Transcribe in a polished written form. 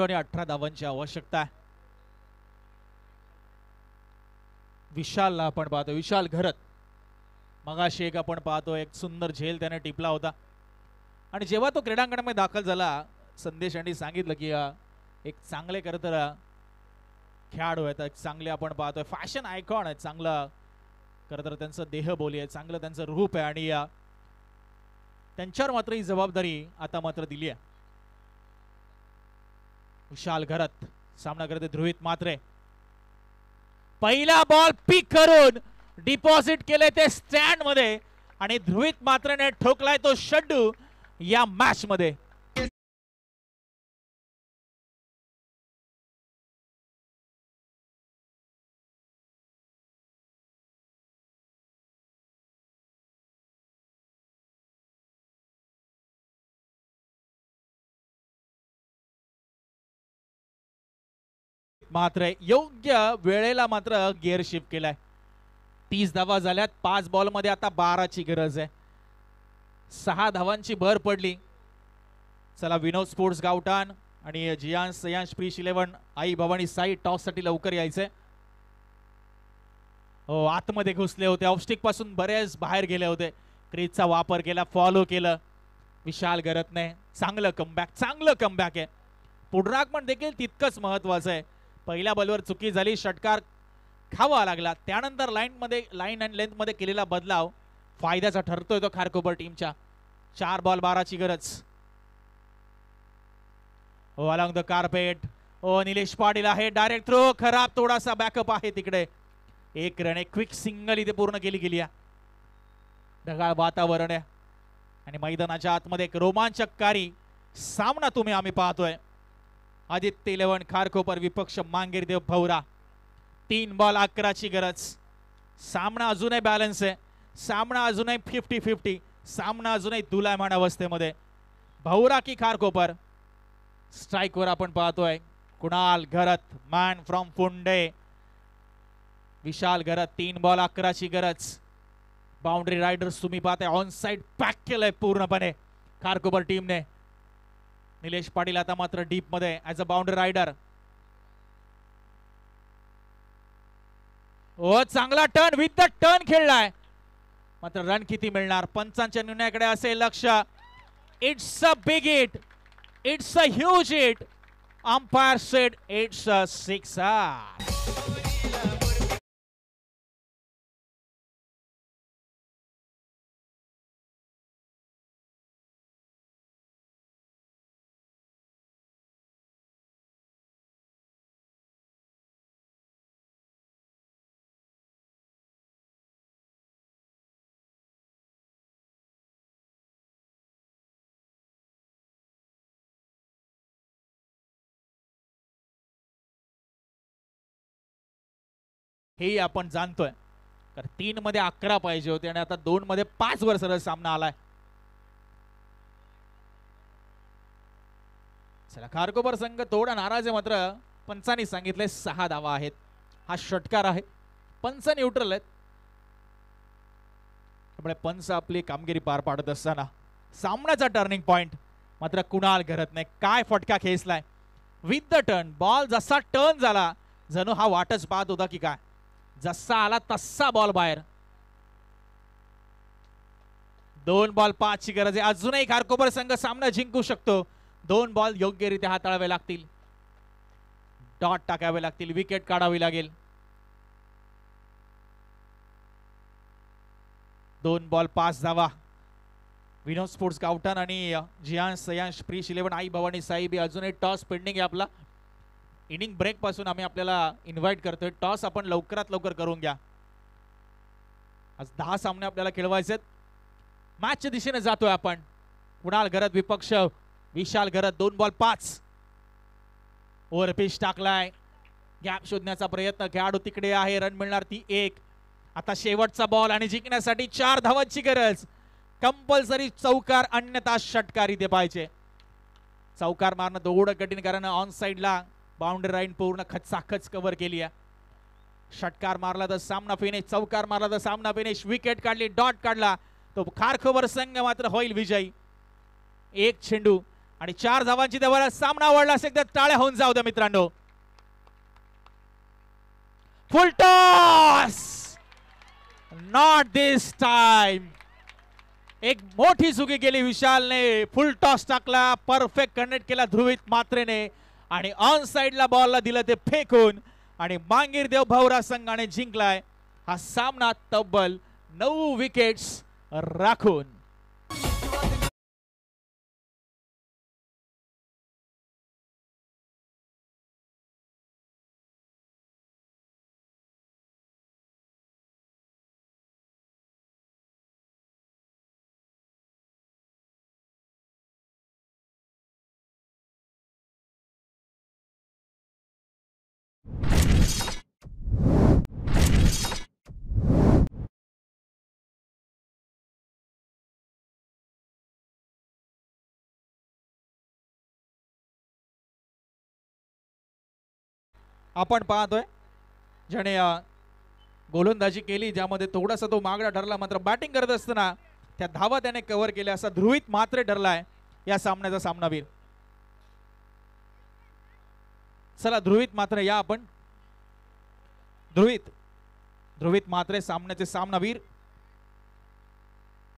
आणि 18 धावांची आवश्यकता आहे. विशालला आपण पाहतो, विशाल घरत मगाशी एक आपण पाहतो एक सुंदर झेल त्याने टिपला होता आणि जेव्हा तो क्रीडांगणामध्ये दाखल झाला संदेश यांनी सांगितलं की एक चांगले खरं तर खेळाडू आहेत, एक चांगले आपण पाहतोय फॅशन आयकॉन आहे, चांगलं खरं तर त्यांचं देहबोली आहे, चांगलं त्यांचं रूप आहे आणि त्यांच्यावर मात्र ही जबाबदारी आता मात्र दिली आहे. विशाल घरत सामना करते ध्रुवित मात्रे, पहिला बॉल पिक करून डिपॉझिट केले ते स्टँड मध्ये आणि ध्रुवित मात्रेने ठोकलाय तो षड्डू या मॅच मध्ये. मात्र योग्य वेळेला मात्र गिअर शिफ्ट केलाय. 30 धावा झाल्यात, 5 बॉल मध्ये आता 12ची गरज आहे. 6 धावांची भर पडली. चला विनोद स्पोर्ट्स गावठाण आणि जियांश सयांश प्रीश 11 आई भवानी साई टॉस साठी लवकर यायचे. हो आतमध्ये घुसले होते, ऑफस्टिक पासून बरेच बाहेर गेले होते, क्रीजचा वापर केला, फॉलो केलं विशाल घरतने. चांगलं कमबॅक आहे. पुढरागमन देखील तितकंच महत्वाचं आहे. पहिल्या बॉलवर चुकी झाली, षटकार खावा लागला, त्यानंतर लाईन अँड लेंथ मध्ये केलेला बदलाव फायद्याचा ठरतोय तो खारकोपर टीमच्या. 4 बॉल 12ची गरज. हो अलॉंग द कार्पेट, ओ निलेश पाटील आहे, डायरेक्ट थ्रो, खराब थोडासा बॅकअप आहे तिकडे. एक रन, एक क्विक सिंगल इथे पूर्ण केली गेली. ढगाळ वातावरण आहे आणि मैदानाच्या आतमध्ये एक रोमांचकारी सामना आम्ही पाहतोय. आदित्य 11 खारकोपर विपक्ष मांगेरदेव भौरा. 3 बॉल 11ची गरज. सामना अजूनही बॅलन्स आहे, सामना अजूनही 50-50, सामना अजूनही दुलायमान अवस्थेमध्ये. भौरा की खारकोपर. स्ट्राइक वर आपण पाहतोय Kunal Gharat, man from Phunde. Vishal Gharat. 3 ball 11ची गरज. बाउंड्री रायडर्स तुम्ही पाहताय ऑन साइड पॅक केलंय पूर्णपणे खारकोपर टीमने. निलेश पाटील आता मात्र डीप मध्ये ऍज अ बाउंड्री रायडर. ओ चांगला टर्न, विथ द टर्न खेळलाय, मात्र रन किती मिळणार पंचांच्या निर्णयाकडे असेल लक्ष. It's a big hit, it's a huge hit. Umpire sed it's a sixer. हे आपण जाणतोय कारण 3 मध्ये 11 पाहिजे होते आणि आता 2 मध्ये 5 वर सरळ सामना आलाय. चला खारकोपर संघ थोडा नाराज आहे, मात्र पंचांनी सांगितले 6 धावा आहेत. हा षटकार आहे, पंच न्यूट्रल आहेत, त्यामुळे पंच आपली कामगिरी पार पाडत असताना सामन्याचा टर्निंग पॉइंट मात्र कुणाल घरतने काय फटका खेचलाय. विथ द टर्न बॉल जसा टर्न झाला जणू हा वाटच पाहत होता की काय, जसा आला तसा बॉल बाहेर. 2 बॉल 5ची गरज आहे. अजूनही खारकोपर संघ सामना जिंकू शकतो. 2 बॉल योग्यरित्या हाताळावे लागतील, डॉट टाकावे लागतील, विकेट काढावी लागेल. 2 बॉल 5 धावा. विनोद स्पोर्ट्स गावठाण आणि जियांश सयांश प्रीश 11 आई भवानी साहेब अजूनही टॉस पेंडिंग आहे आपला. इनिंग ब्रेक पासून आम्ही आपल्याला इन्व्हाइट करतोय, टॉस आपण लवकरात लवकर करून घ्या. आज 10 सामने आपल्याला खेळवायचे. मॅचच्या दिशेने जातोय आपण. कुणाल घरत विपक्ष विशाल घरत. 2 बॉल 5. ओव्हर पिच टाकलाय, गॅप शोधण्याचा प्रयत्न, खेळाडू तिकडे आहे, रन मिळणार ती 1. आता शेवटचा बॉल आणि जिंकण्यासाठी 4 धावांची गरज. कंपल्सरी चौकार अन्यथा षटकार इथे पाहिजे. चौकार मारणं थोडं कठीण कारण ऑन साइडला बाउंड्री लाईन पूर्ण खचाखच कव्हर केली आहे. षटकार मारला तर सामना फिनिश, चौकार मारला तर सामना फिनिश. विकेट काढली, डॉट काढला तो खारकोपर संघ मात्र होईल विजयी. 1 चेंडू आणि 4 धावांची त्यावर सामना आवडला असेल तर टाळ्या होऊन जाऊ द्या मित्रांनो. फुल टॉस, नॉट दिस टाइम. एक मोठी चुकी केली विशालने. फुल टॉस टाकला, परफेक्ट कनेक्ट केला ध्रुवित मात्रेने आणि ऑन साइडला बॉलला दिलं ते फेकून आणि मांगीर देव भवरा संघाने जिंकलाय हा सामना तब्बल 9 विकेट्स राखून. आपण पाहतोय ज्याने गोलंदाजी केली ज्यामध्ये थोडासा तो मागडा ठरला, मात्र बॅटिंग करत असताना त्या धावा त्याने कव्हर केल्या असा ध्रुवित मात्रे ठरलाय या सामन्याचा सामनावीर. चला ध्रुवित मात्रे या आपण. ध्रुवित मात्रे सामन्याचे सामनावीर.